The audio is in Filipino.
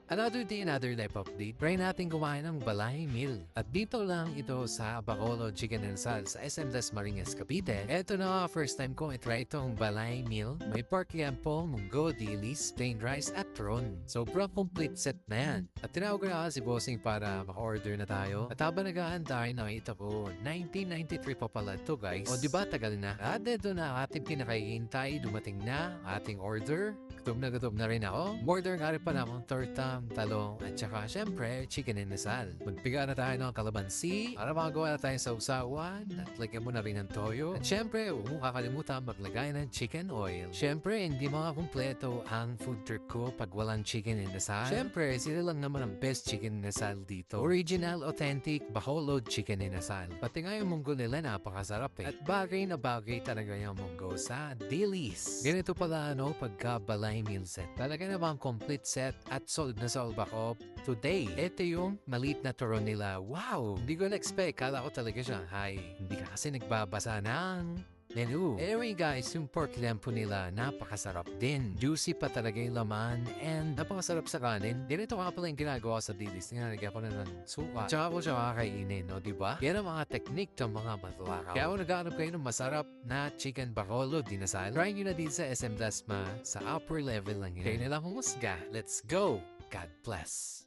Another day, another life update. Try natin kumain ng balay meal. At dito lang ito sa Bacolod Chicken and Sal sa SM Dasmariñas, Cavite. Eto na nga, first time ko i-try itong balay meal. May pork yampo, munggo, dilis, plain rice, at turon. Sobrang complete set na yan. At tinawag ko na si Bossing para maka-order na tayo. At habang nag-aantay, nakita ko, 1993 pa pala ito guys. O diba tagal na? At eto na ating pinakahihintay. Dumating na ating order. Gutom na rin ako. Order nga rin pa na akong torta, talong, at saka syempre, chicken and asal. Magpiga na tayo ng kalabansi para magawa na tayo sa usawan at lagyan mo na rin ng toyo. At syempre, huwag mo kakalimutan maglagay ng chicken oil. Syempre, hindi mga kumpleto ang food trip ko pag walang chicken and asal. Syempre, sila lang naman ang best chicken and asal dito. Original, authentic, Bacolod chicken and asal. Pati nga yung munggo nila napakasarap eh. At bagay na bagay talaga yung munggo sa dilis. Ganito pala pagka balay meal set. Talaga namang complete set at solid na solve ako today. Ito yung maliit na turon nila. Wow! Hindi ko na-expect. Kala ko talaga siya. Hi. Hindi ka kasi nagbabasa ng menu. Anyway guys, yung pork lampo nila napakasarap din. Juicy pa talaga yung laman and napakasarap sa kanin. Ganito nga pala yung ginagawa sa dilis. Nilagyan ko na ng suka. Tsaka ko siya kakainin, no? Diba? Yan ang mga technique ng mga matulakaw. Kaya kung naghahanap kayo ng masarap na chicken Bacolod dinasal, try nyo na din sa SM Dasma sa upper level lang yun. Kayo nilang humusga. Let's go! God bless!